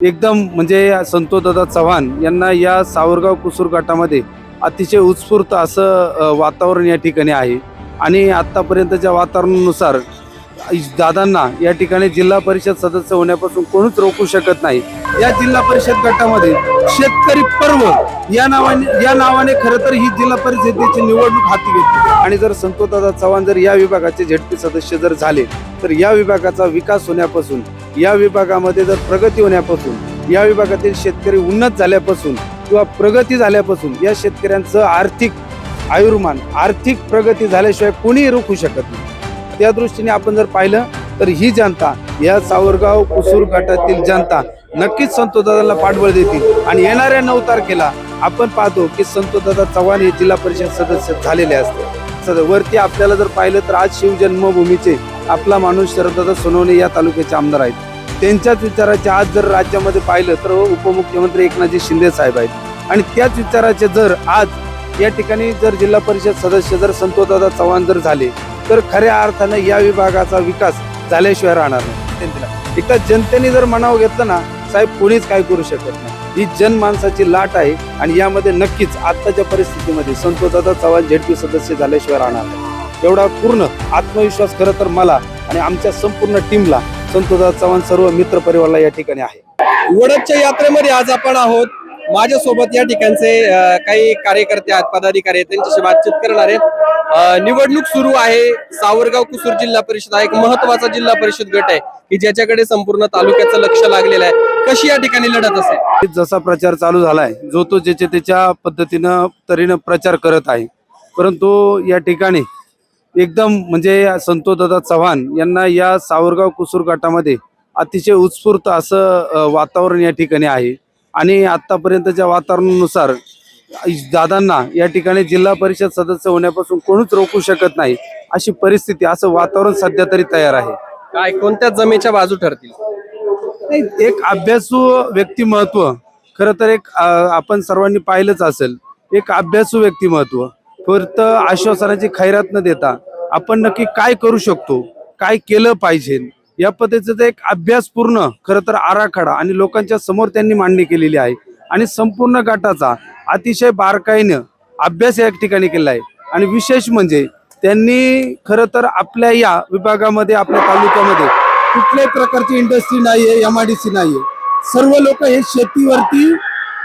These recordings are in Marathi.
एकदम म्हणजे संतोषदादा चव्हाण यांना या सावरगाव कुसूर गटामध्ये अतिशय उत्स्फूर्त असं वातावरण या ठिकाणी आहे आणि आतापर्यंतच्या वातावरणानुसार दादांना या ठिकाणी जिल्हा परिषद सदस्य होण्यापासून कोणीच रोखू शकत नाही। या जिल्हा परिषद गटामध्ये शेतकरी पर्व या नावाने खरं तर ही जिल्हा परिषदेची निवडणूक हाती घेतली आणि जर संतोषदादा चव्हाण जर या विभागाचे झेडपी सदस्य जर झाले तर या विभागाचा विकास होण्यापासून, या विभागामध्ये जर प्रगती होण्यापासून, या विभागातील शेतकरी उन्नत झाल्यापासून किंवा प्रगती झाल्यापासून या शेतकऱ्यांचं आर्थिक आयुर्मान, आर्थिक प्रगती झाल्याशिवाय कोणीही रोखू शकत नाही। त्या दृष्टीने आपण जर पाहिलं तर ही जनता, या सावरगाव कुसूर गटातील जनता नक्कीच संतोषदादांना पाठबळ देतील आणि येणाऱ्या 9 तारखेला आपण पाहतो की संतोषदादा चव्हाण हे जिल्हा परिषद सदस्य झालेले असते। वरती आपल्याला जर पाहिलं तर आज शिवजन्मभूमीचे आपला माणूस शरददादा सोनवणे या तालुक्याचे आमदार आहेत। त्यांच्याच विचाराचे आज जर राज्यामध्ये पाहिलं तर उपमुख्यमंत्री एकनाथजी शिंदे साहेब आहेत आणि त्याच विचाराचे जर आज या ठिकाणी जर जिल्हा परिषद सदस्य जर संतोषदादा चव्हाण जर झाले तर खऱ्या अर्थानं या विभागाचा विकास झाल्याशिवाय राहणार नाही। एकदा जनतेने जर मनावर घेतलं ना साहेब कोणीच काय करू शकत नाही। ही जनमानसाची लाट आहे आणि यामध्ये नक्कीच आत्ताच्या परिस्थितीमध्ये संतोषदादा चव्हाण झेडपी सदस्य झाल्याशिवाय राहणार नाही एवढा पूर्ण आत्मविश्वास खरं तर मला आणि आमच्या संपूर्ण टीमला, संतोषदादा चव्हाण सर्व मित्र परिवाराला या ठिकाणी आहे। वडदच्या यात्रेमध्ये आज आपण आहोत। माझ्यासोबत या ठिकाणचे काही कार्यकर्ते आहेत, पदाधिकारी आहेत, त्यांच्याशी बातचीत करणार आहेत। निवडणूक सुरू आहे। सावरगाव कुसूर जिल्हा परिषद हा एक महत्वाचा जिल्हा परिषद गट आहे की ज्याच्याकडे संपूर्ण तालुक्याचं लक्ष लागलेलं आहे। कशी या ठिकाणी लढत असेल? जसा प्रचार चालू झालाय, जो तो ज्याच्या त्याच्या पद्धतीनं तऱ्हेनं प्रचार करत आहे, परंतु या ठिकाणी एकदम म्हणजे संतोषदादा चव्हाण यांना या सावरगाव कुसूर गटामध्ये अतिशय उत्स्फूर्त असं वातावरण या ठिकाणी आहे आणि आतापर्यंतच्या वातावरणानुसार दादांना या ठिकाणी जिल्हा परिषद सदस्य होण्यापासून कोणीच रोखू शकत नाही अशी परिस्थिती, असं वातावरण सध्या तरी तयार आहे। काय कोणत्या जमेच्या बाजू ठरतील? एक अभ्यासू व्यक्तिमत्व खरं तर एक आपण सर्वांनी पाहिलंच असेल, एक अभ्यासू व्यक्तिमत्व फक्त आश्वासनाची खैरात न देता आपण नक्की काय करू शकतो, काय केलं पाहिजे या पद्धतीचा एक अभ्यासपूर्ण खरं तर आराखडा आणि लोकांच्या समोर त्यांनी मांडणी केलेली आहे आणि संपूर्ण गटाचा अतिशय बारकाईनं अभ्यास या ठिकाणी केला आहे आणि विशेष म्हणजे त्यांनी खरं तर आपल्या या विभागामध्ये, आपल्या तालुक्यामध्ये कुठल्याही प्रकारची इंडस्ट्री नाहीये, MIDC नाहीये, सर्व लोक हे शेतीवरती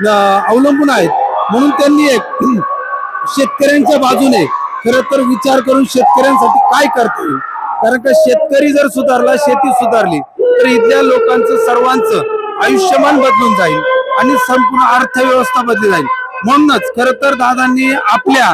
अवलंबून आहेत। म्हणून त्यांनी एक शेतकऱ्यांच्या बाजूने खरं तर विचार करून शेतकऱ्यांसाठी काय करता येईल, कारण का शेतकरी जर सुधारला, शेती सुधारली तर इथल्या लोकांचं सर्वांचं आयुष्यमान बदलून जाईल आणि संपूर्ण अर्थव्यवस्था बदली जाईल। म्हणूनच खरं तर दादांनी आपल्या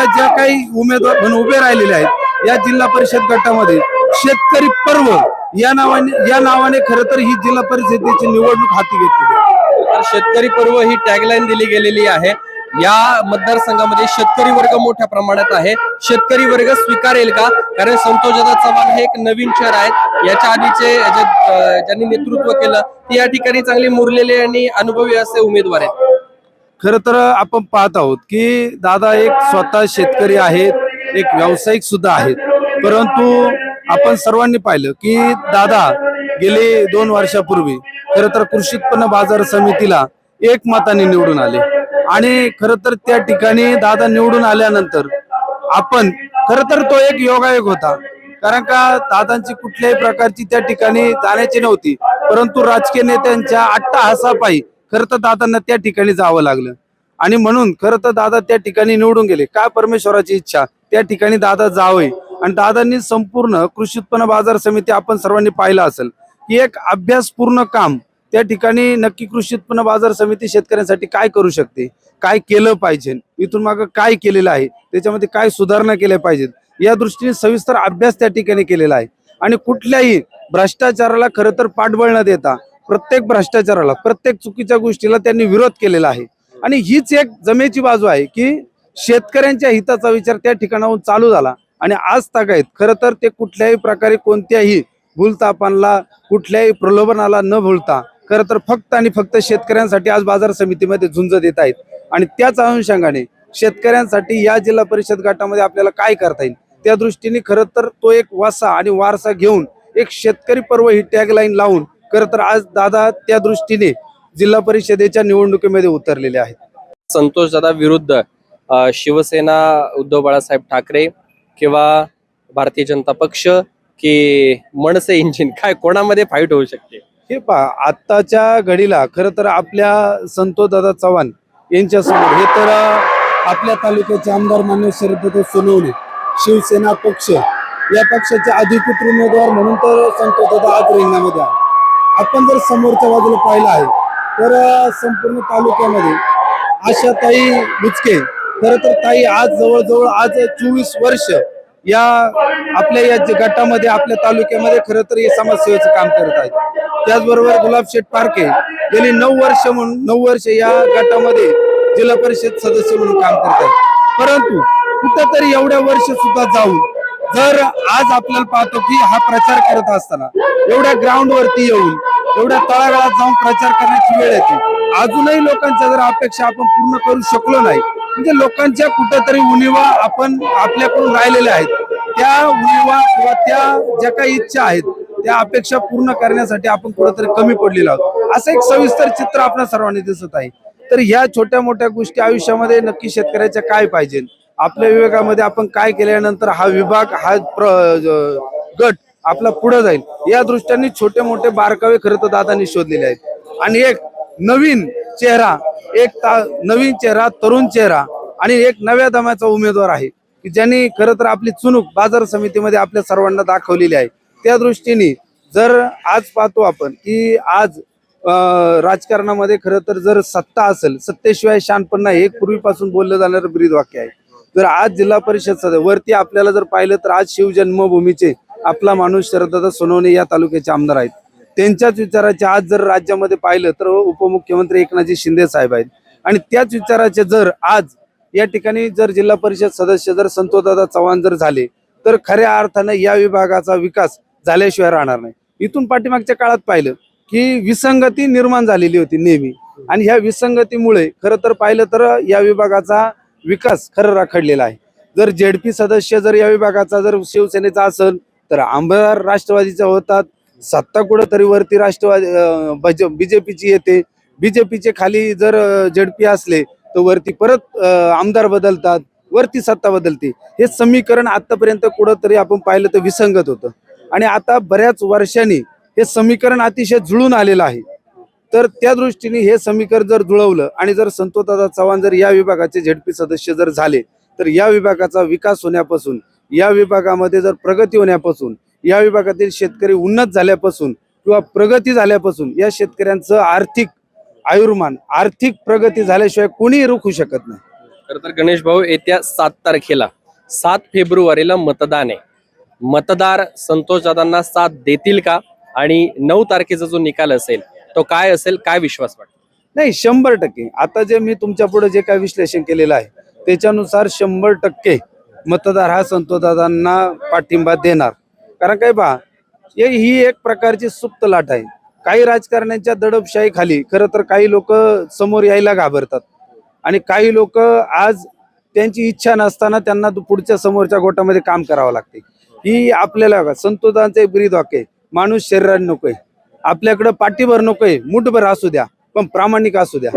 ज्या काही उमेदवार म्हणून उभे राहिलेले आहेत या जिल्हा परिषद गटामध्ये शेतकरी पर्व या नावाने खरं तर ही जिल्हा परिषदेची निवडणूक हाती घेतली आहे। शेतकरी पर्व ही टॅगलाईन दिली गेलेली आहे। या मतदारसंघामध्ये शेतकरी वर्ग मोठ्या प्रमाणात आहे। शेतकरी वर्ग स्वीकारेल का? कारण संतोषदादा चव्हाण हे एक नवीन शहर आहे। याच्या आधीचे ज्यांनी नेतृत्व केलं ते या ठिकाणी चांगले मुरलेले आणि अनुभवी असे उमेदवार आहेत। खरं तर आपण पाहत आहोत की दादा एक स्वतः शेतकरी आहेत, एक व्यावसायिक सुद्धा आहेत, परंतु आपण सर्वांनी पाहिलं की दादा गेले 2 वर्षापूर्वी खरं तर कृषी उत्पन्न बाजार समितीला एकमताने निवडून आले आणि खरं तर त्या ठिकाणी दादा निवडून आल्यानंतर आपण खरं तर तो एक योगायोग होता, कारण का दादांची कुठल्याही प्रकारची त्या ठिकाणी जाण्याची नव्हती, परंतु राजकीय नेत्यांच्या अट्टाहासापायी खरं तर दादांना त्या ठिकाणी जावं लागलं आणि म्हणून खरं तर दादा त्या ठिकाणी निवडून गेले। काय परमेश्वराची इच्छा त्या ठिकाणी दादा जावे आणि दादांनी संपूर्ण कृषी उत्पन्न बाजार समिती आपण सर्वांनी पाहिलं असेल की एक अभ्यासपूर्ण काम त्या ठिकाणी नक्की कृषी उत्पन्न बाजार समिती शेतकऱ्यांसाठी काय करू शकते, काय केलं पाहिजे, इथून मागं काय केलेलं आहे, त्याच्यामध्ये काय सुधारणा केल्या पाहिजेत या दृष्टीने सविस्तर अभ्यास त्या ठिकाणी केलेला आहे आणि कुठल्याही भ्रष्टाचाराला खरं तर पाठबळ न देता प्रत्येक भ्रष्टाचाराला, प्रत्येक चुकीच्या गोष्टीला त्यांनी विरोध केलेला आहे आणि हीच एक जमेची बाजू आहे की शेतकऱ्यांच्या हिताचा विचार त्या ठिकाणाहून चालू झाला आणि आज तागायत खरं तर ते कुठल्याही प्रकारे कोणत्याही भूलतापांना, कुठल्याही प्रलोभनाला न भूलता खरं तर फक्त आणि फक्त शेतकऱ्यांसाठी आज बाजार समितीमध्ये झुंज देत आहेत आणि त्याच अनुषंगाने शेतकऱ्यांसाठी या जिल्हा परिषद गटामध्ये आपल्याला काय करता येईल त्या दृष्टीने खरं तर तो एक वासा आणि वारसा घेऊन एक शेतकरी पर्व ही टॅगलाईन लावून खरं तर आज दादा त्या दृष्टीने जिल्हा परिषदेच्या निवडणुकीमध्ये उतरलेले आहेत. संतोष दादा विरुद्ध शिवसेना उद्धव बाळासाहेब ठाकरे किंवा भारतीय जनता पक्ष की मनसे इंजिन, काय कोणामध्ये फाईट होऊ शकते? हे पहा, आत्ताच्या घडीला खरं तर आपल्या संतोषदादा चव्हाण यांच्यासमोर हे तर आपल्या तालुक्याचे आमदार मान्य शरददादा सोनवणे शिवसेना पक्ष या पक्षाचे अधिकृत उमेदवार म्हणून तर संतोषदादा आज रिंगणामध्ये आहे. आपण जर समोरच्या बाजूला पाहिलं आहे तर संपूर्ण तालुक्यामध्ये आशाताई बुचके खरं तर ताई आज जवळजवळ आज 24 वर्ष या आपल्या या गटामध्ये आपल्या तालुक्यामध्ये खरं तर हे समाजसेवेचं काम करत आहेत. त्याचबरोबर गुलाबशेठ पारखे गेली 9 वर्ष या गटामध्ये जिल्हा परिषद सदस्य म्हणून काम करत आहेत. परंतु कुठंतरी एवढ्या वर्ष सुद्धा जाऊन जर आज आपल्याला पाहतो की हा प्रचार करत असताना एवढ्या ग्राउंड वरती येऊन एवढ्या तळागाळात जाऊन प्रचार करण्याची वेळ येते. अजूनही लोकांच्या जर अपेक्षा आपण पूर्ण करू शकलो नाही, म्हणजे लोकांच्या कुठेतरी उणिवा आपण आपल्याकडून राहिलेल्या आहेत. त्या उणिवा किंवा त्या ज्या काही इच्छा आहेत त्या अपेक्षा पूर्ण करण्यासाठी आपण कुठेतरी कमी पडलेलो आहोत, असं एक सविस्तर चित्र आपल्या सर्वांनी दिसत आहे. तर ह्या छोट्या मोठ्या गोष्टी आयुष्यामध्ये नक्की शेतकऱ्याच्या काय पाहिजे, आपल्या विभागामध्ये आपण काय केल्यानंतर हा विभाग हा गट आपला पुढे जाईल या दृष्टीने छोटे मोठे बारकावे खरं तर दादांनी शोधलेले आहेत. आणि एक नवीन चेहरा, नवीन चेहरा, तरुण चेहरा आणि एक नव्या दमाचा उमेदवार आहे की ज्यांनी खरं तर आपली चुणूक बाजार समितीमध्ये आपल्या सर्वांना दाखवलेली आहे. त्या दृष्टीने जर आज पाहतो आपण की आज राजकारणामध्ये खरं तर जर सत्ता असेल, सत्तेशिवाय शानपण नाही, हे पूर्वीपासून बोललं जाणारं ब्रीद वाक्य आहे. जर आज जिल्हा परिषद सदस्य वरती आपल्याला जर पाहिलं तर आज शिवजन्मभूमीचे आपला माणूस शरददादा सोनवणे या तालुक्याचे आमदार आहेत. त्यांच्याच विचाराचे आज जर राज्यामध्ये पाहिलं तर उपमुख्यमंत्री एकनाथजी शिंदे साहेब आहेत. आणि त्याच विचाराचे जर आज या ठिकाणी जर जिल्हा परिषद सदस्य जर संतोषदादा चव्हाण जर झाले तर खऱ्या अर्थानं या विभागाचा विकास झाल्याशिवाय राहणार नाही. इथून पाठीमागच्या काळात पाहिलं की विसंगती निर्माण झालेली होती नेहमी, आणि ह्या विसंगतीमुळे खरं तर पाहिलं तर या विभागाचा विकास खरं रखडलेला आहे. जर जेडपी सदस्य जर या विभागाचा जर शिवसेनेचा असेल तर आमदार राष्ट्रवादीचा होतात, सत्ता कुठंतरी वरती राष्ट्रवादी बीजेपीची येते, बीजेपीचे खाली जर जेडपी असले तर वरती परत आमदार बदलतात, वरती सत्ता बदलते. हे समीकरण आतापर्यंत कुठंतरी आपण पाहिलं तर विसंगत होतं, आणि आता बऱ्याच वर्षांनी हे समीकरण अतिशय जुळून आलेलं आहे. तर त्या दृष्टीने हे समीकरण जर जुळवलं आणि जर संतोषदादा चव्हाण जर या विभागाचे झेडपी सदस्य जर झाले तर या विभागाचा विकास होण्यापासून, या विभागामध्ये जर प्रगती होण्यापासून, या विभागातील शेतकरी उन्नत झाल्यापासून किंवा प्रगती झाल्यापासून या शेतकऱ्यांचं आर्थिक आयुर्मान, आर्थिक प्रगती झाल्याशिवाय कोणीही रोखू शकत नाही. खरं तर गणेश भाऊ, येत्या 7 तारखेला 7 फेब्रुवारीला मतदान आहे. मतदार संतोषदादांना साथ देतील का? आणि 9 तारखेचा जो निकाल असेल तो काय असेल, काय विश्वास वाटतो? नाही, 100%. आता जे मी तुमच्या पुढे जे काय विश्लेषण केलेलं आहे त्याच्यानुसार 100% मतदार हा संतोषदादांना पाठिंबा देणार. कारण काय पहा, ही एक प्रकारची सुप्त लाट आहे. काही राजकारण्यांच्या दडपशाही खाली खरं तर काही लोक समोर यायला घाबरतात, आणि काही लोक आज त्यांची इच्छा नसताना त्यांना पुढच्या समोरच्या गोटामध्ये काम करावं लागते. ही आपल्याला संतोषदादांचं एक ब्रीद वाक्य आहे, माणूस शरीराने नकोय, आपल्याकडं पाठीभर नकोय, मुठभर असू द्या पण प्रामाणिक असू द्या,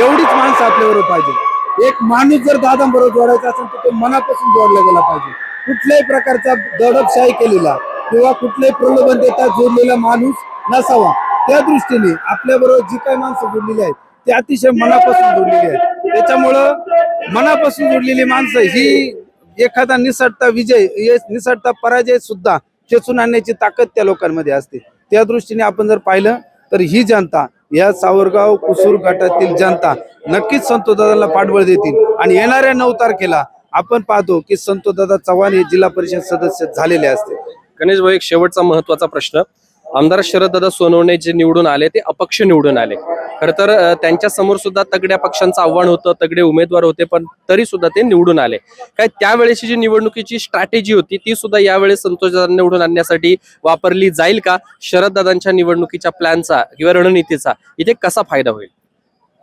एवढीच माणसं आपल्याबरोबर पाहिजे. एक माणूस जर दादांबरोबर जोडायचा असेल तर तो मनापासून जोडला गेला पाहिजे. कुठल्याही प्रकारचा दडपशाही केलेला किंवा कुठल्याही प्रलोभन देता जोडलेला माणूस नसावा. त्या दृष्टीने आपल्याबरोबर जी काही माणसं जोडलेली आहेत ती अतिशय मनापासून जोडलेली आहेत. त्याच्यामुळं मनापासून जोडलेली माणसं ही एखादा निसटता विजय, निसटता पराजय सुद्धा खेचून आणण्याची ताकद त्या लोकांमध्ये असते. त्या दृष्टीने आपण जर पाहिलं तर ही जनता, या सावरगाव कुसूर गटातील जनता नक्कीच संतोषदादांना पाठबळ देतील. आणि येणाऱ्या 9 तारखेला आपण पाहतो की संतोषदादा चव्हाण हे जिल्हा परिषद सदस्य झालेले असते. गणेश भाऊ, एक शेवटचा महत्वाचा प्रश्न. आमदार शरददादा सोनवणे जे निवडून आले ते अपक्ष निवडून आले. खरं तर त्यांच्या समोर सुद्धा तगड्या पक्षांचं आव्हान होतं, तगडे उमेदवार होते, पण तरी सुद्धा ते निवडून आले. काय त्यावेळेची जी निवडणुकीची स्ट्रॅटेजी होती ती सुद्धा यावेळेस संतोषदादा निवडून आणण्यासाठी वापरली जाईल का? शरददादांच्या निवडणुकीच्या प्लॅनचा किंवा रणनीतीचा इथे कसा फायदा होईल?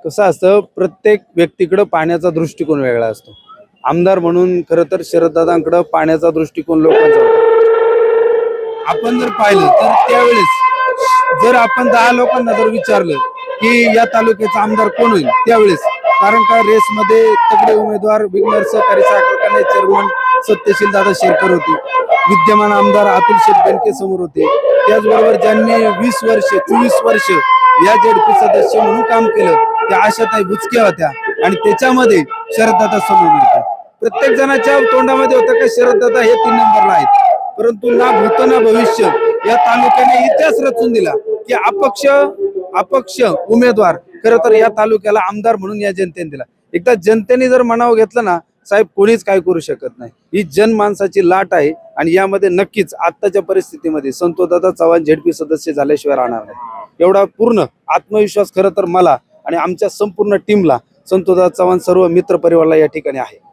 कसं असतं, प्रत्येक व्यक्तीकडे पाहण्याचा दृष्टिकोन वेगळा असतो. आमदार म्हणून खरं तर शरददादांकडे पाहण्याचा दृष्टिकोन लोकांचा होता. आपण जर पाहिलं तर त्यावेळेस जर आपण 10 लोकांना जर विचारलं की या तालुक्याचा आमदार कोण होईल त्यावेळेस, कारण का रेसमध्ये तगडे उमेदवार विघ्नर सहकारी साखर कारखान्याचे चेअरमन सत्यशील दादा शेरकर होते, विद्यमान आमदार अतुल शेठ बेनके समोर होते, त्याचबरोबर ज्यांनी 20 वर्ष 24 वर्ष या जेडपी सदस्य म्हणून काम केलं त्या आशाताई बुचके होत्या आणि त्याच्यामध्ये शरददादा समोर होते. प्रत्येक जणाच्या तोंडामध्ये होतं का शरददादा हे 3 नंबरला आहेत, परंतु ना भूत ना भविष्य या तालुक्याने इतिहास रचून दिला की अपक्ष उमेदवार खरं तर या तालुक्याला आमदार म्हणून या जनतेने दिला. एकदा जनतेने जर मनावर घेतलं ना साहेब, कोणीच काय करू शकत नाही. ही जनमानसाची लाट आहे आणि यामध्ये नक्कीच आत्ताच्या परिस्थितीमध्ये संतोषदादा चव्हाण झेडपी सदस्य झाल्याशिवाय राहणार नाही एवढा पूर्ण आत्मविश्वास खरं तर मला आणि आमच्या संपूर्ण टीमला, संतोषदादा चव्हाण सर्व मित्र परिवाराला या ठिकाणी आहे.